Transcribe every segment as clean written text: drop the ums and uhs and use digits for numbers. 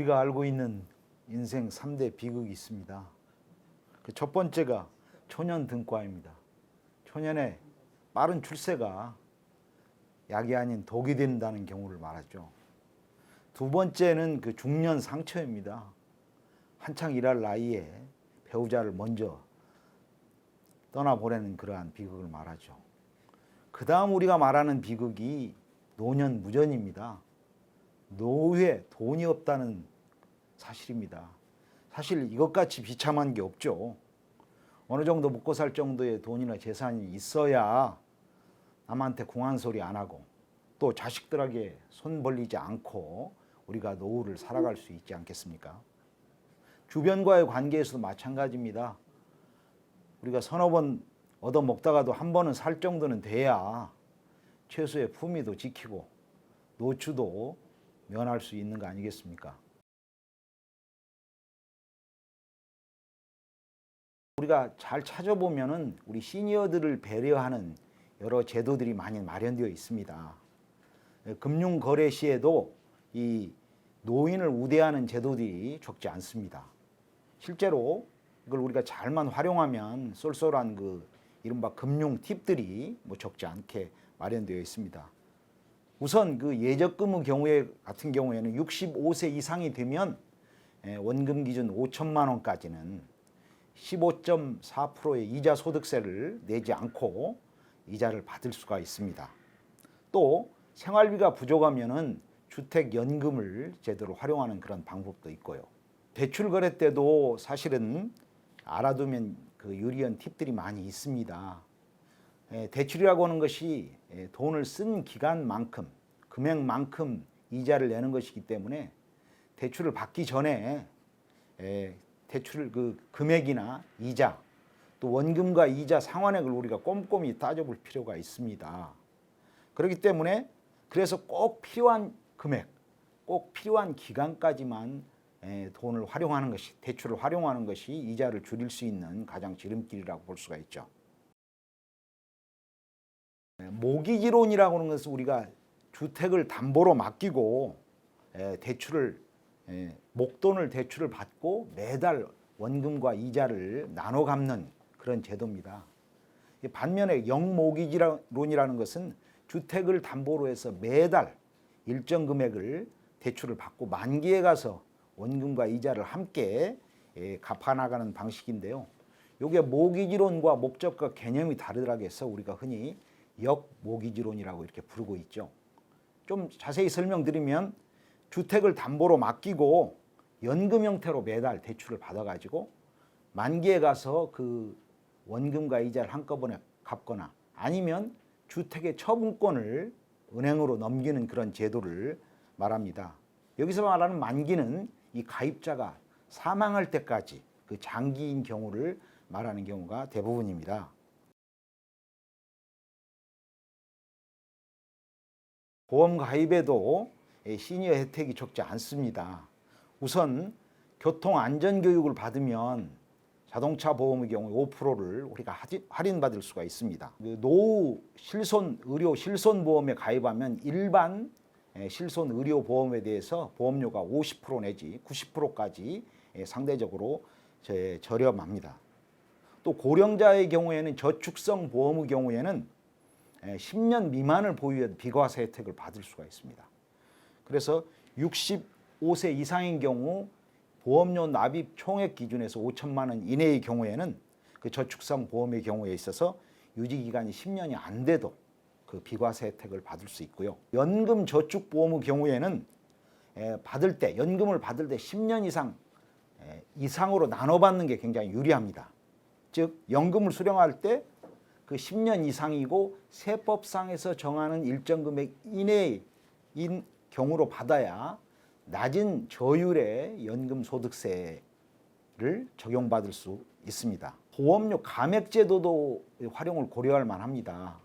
우리가 알고 있는 인생 3대 비극이 있습니다. 그 첫 번째가 초년 등과입니다. 초년에 빠른 출세가 약이 아닌 독이 된다는 경우를 말하죠. 두 번째는 그 중년 상처입니다. 한창 일할 나이에 배우자를 먼저 떠나보내는 그러한 비극을 말하죠. 그 다음 우리가 말하는 비극이 노년 무전입니다. 노후에 돈이 없다는 사실입니다. 사실 이것같이 비참한 게 없죠. 어느 정도 먹고 살 정도의 돈이나 재산이 있어야 남한테 궁한 소리 안 하고 또 자식들에게 손 벌리지 않고 우리가 노후를 살아갈 수 있지 않겠습니까? 주변과의 관계에서도 마찬가지입니다. 우리가 서너 번 얻어먹다가도 한 번은 살 정도는 돼야 최소의 품위도 지키고 노추도 면할 수 있는 거 아니겠습니까? 우리가 잘 찾아보면은 우리 시니어들을 배려하는 여러 제도들이 많이 마련되어 있습니다. 금융거래 시에도 이 노인을 우대하는 제도들이 적지 않습니다. 실제로 이걸 우리가 잘만 활용하면 쏠쏠한 그 이른바 금융 팁들이 적지 않게 마련되어 있습니다. 우선 그 예적금의 경우에 같은 경우에는 65세 이상이 되면 원금 기준 5천만 원까지는 15.4%의 이자 소득세를 내지 않고 이자를 받을 수가 있습니다. 또 생활비가 부족하면은 주택연금을 제대로 활용하는 그런 방법도 있고요. 대출 거래 때도 사실은 알아두면 그 유리한 팁들이 많이 있습니다. 대출이라고 하는 것이 돈을 쓴 기간만큼, 금액만큼 이자를 내는 것이기 때문에 대출을 받기 전에 대출 그 금액이나 이자, 또 원금과 이자 상환액을 우리가 꼼꼼히 따져볼 필요가 있습니다. 그렇기 때문에 그래서 꼭 필요한 금액, 꼭 필요한 기간까지만 돈을 활용하는 것이, 대출을 활용하는 것이 이자를 줄일 수 있는 가장 지름길이라고 볼 수가 있죠. 모기지론이라고 하는 것은 우리가 주택을 담보로 맡기고 목돈을 대출을 받고 매달 원금과 이자를 나눠 갚는 그런 제도입니다. 반면에 영모기지론이라는 것은 주택을 담보로 해서 매달 일정 금액을 대출을 받고 만기에 가서 원금과 이자를 함께 갚아나가는 방식인데요. 이게 모기지론과 목적과 개념이 다르다고 해서 우리가 흔히 역모기지론이라고 이렇게 부르고 있죠. 좀 자세히 설명드리면 주택을 담보로 맡기고 연금 형태로 매달 대출을 받아가지고 만기에 가서 그 원금과 이자를 한꺼번에 갚거나 아니면 주택의 처분권을 은행으로 넘기는 그런 제도를 말합니다. 여기서 말하는 만기는 이 가입자가 사망할 때까지 그 장기인 경우를 말하는 경우가 대부분입니다. 보험 가입에도 시니어 혜택이 적지 않습니다. 우선 교통안전교육을 받으면 자동차 보험의 경우 5%를 우리가 할인받을 수가 있습니다. 노후 실손 의료 실손보험에 가입하면 일반 실손 의료 보험에 대해서 보험료가 50% 내지 90%까지 상대적으로 저렴합니다. 또 고령자의 경우에는 저축성 보험의 경우에는 10년 미만을 보유해도 비과세 혜택을 받을 수가 있습니다. 그래서 65세 이상인 경우 보험료 납입 총액 기준에서 5천만 원 이내의 경우에는 그 저축성 보험의 경우에 있어서 유지기간이 10년이 안 돼도 그 비과세 혜택을 받을 수 있고요. 연금 저축보험의 경우에는 연금을 받을 때 10년 이상으로 나눠받는 게 굉장히 유리합니다. 즉 연금을 수령할 때 그 10년 이상이고 세법상에서 정하는 일정 금액 이내인 경우로 받아야 낮은 저율의 연금 소득세를 적용받을 수 있습니다. 보험료 감액 제도도 활용을 고려할 만합니다.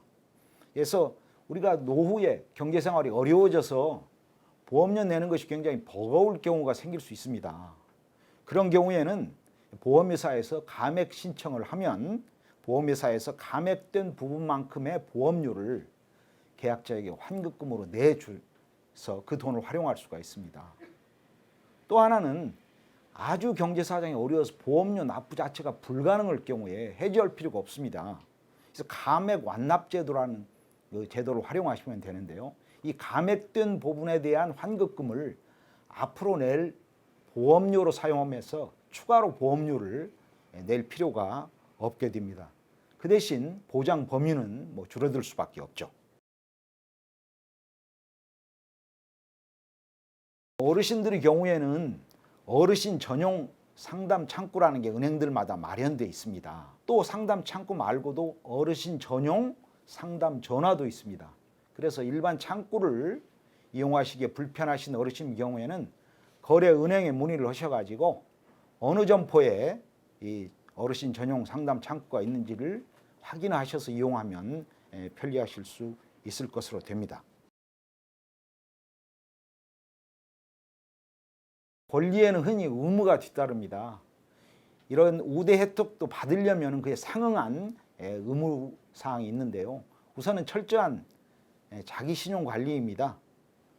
그래서 우리가 노후에 경제생활이 어려워져서 보험료 내는 것이 굉장히 버거울 경우가 생길 수 있습니다. 그런 경우에는 보험회사에서 감액 신청을 하면 보험회사에서 감액된 부분만큼의 보험료를 계약자에게 환급금으로 내줘서 그 돈을 활용할 수가 있습니다. 또 하나는 아주 경제 사정이 어려워서 보험료 납부 자체가 불가능할 경우에 해지할 필요가 없습니다. 그래서 감액 완납 제도라는 그 제도를 활용하시면 되는데요. 이 감액된 부분에 대한 환급금을 앞으로 낼 보험료로 사용하면서 추가로 보험료를 낼 필요가 없게 됩니다. 그 대신 보장 범위는 줄어들 수밖에 없죠. 어르신들의 경우에는 어르신 전용 상담 창구라는 게 은행들마다 마련되어 있습니다. 또 상담 창구 말고도 어르신 전용 상담 전화도 있습니다. 그래서 일반 창구를 이용하시기에 불편하신 어르신 경우에는 거래 은행에 문의를 하셔가지고 어느 점포에 이 어르신 전용 상담 창구가 있는지를 확인하셔서 이용하면 편리하실 수 있을 것으로 됩니다. 권리에는 흔히 의무가 뒤따릅니다. 이런 우대 혜택도 받으려면 그에 상응한 의무 사항이 있는데요. 우선은 철저한 자기 신용 관리입니다.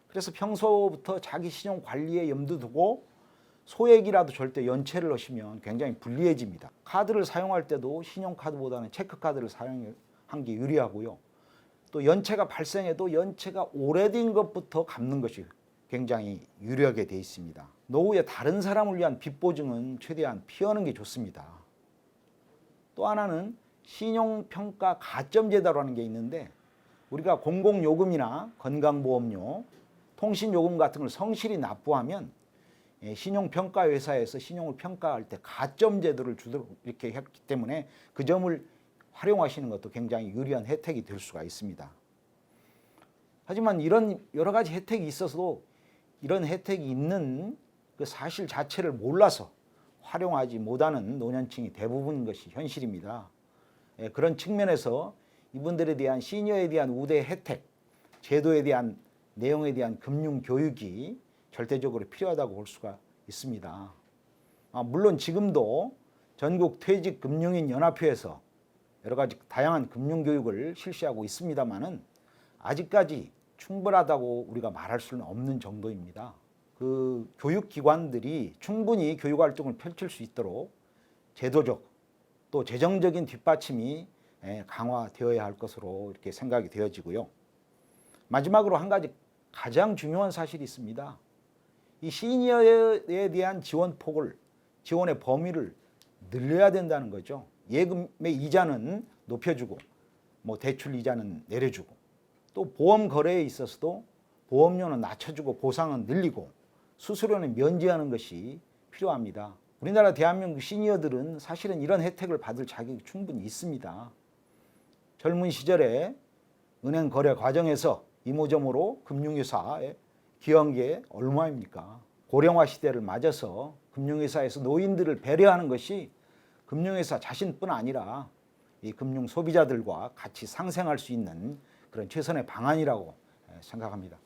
그래서 평소부터 자기 신용 관리에 염두 두고 소액이라도 절대 연체를 하시면 굉장히 불리해집니다. 카드를 사용할 때도 신용카드보다는 체크카드를 사용한 게 유리하고요. 또 연체가 발생해도 연체가 오래된 것부터 갚는 것이 굉장히 유리하게 되어 있습니다. 노후에 다른 사람을 위한 빚 보증은 최대한 피하는 게 좋습니다. 또 하나는 신용평가 가점제도라는 게 있는데 우리가 공공요금이나 건강보험료, 통신요금 같은 걸 성실히 납부하면 신용평가 회사에서 신용을 평가할 때 가점제도를 주도록 이렇게 했기 때문에 그 점을 활용하시는 것도 굉장히 유리한 혜택이 될 수가 있습니다. 하지만 이런 여러 가지 혜택이 있어서도 이런 혜택이 있는 그 사실 자체를 몰라서 활용하지 못하는 노년층이 대부분인 것이 현실입니다. 그런 측면에서 이분들에 대한 시니어에 대한 우대 혜택, 제도에 대한 내용에 대한 금융 교육이 절대적으로 필요하다고 볼 수가 있습니다. 물론 지금도 전국 퇴직금융인 연합회에서 여러 가지 다양한 금융 교육을 실시하고 있습니다만은 아직까지 충분하다고 우리가 말할 수는 없는 정도입니다. 그 교육기관들이 충분히 교육활동을 펼칠 수 있도록 제도적 또 재정적인 뒷받침이 강화되어야 할 것으로 이렇게 생각이 되어지고요. 마지막으로 한 가지 가장 중요한 사실이 있습니다. 이 시니어에 대한 지원의 범위를 늘려야 된다는 거죠. 예금의 이자는 높여주고 대출 이자는 내려주고 또 보험 거래에 있어서도 보험료는 낮춰주고 보상은 늘리고 수수료는 면제하는 것이 필요합니다. 우리나라 대한민국 시니어들은 사실은 이런 혜택을 받을 자격이 충분히 있습니다. 젊은 시절에 은행 거래 과정에서 이모저모로 금융회사에 기여한 게 얼마입니까? 고령화 시대를 맞아서 금융회사에서 노인들을 배려하는 것이 금융회사 자신뿐 아니라 이 금융 소비자들과 같이 상생할 수 있는 그런 최선의 방안이라고 생각합니다.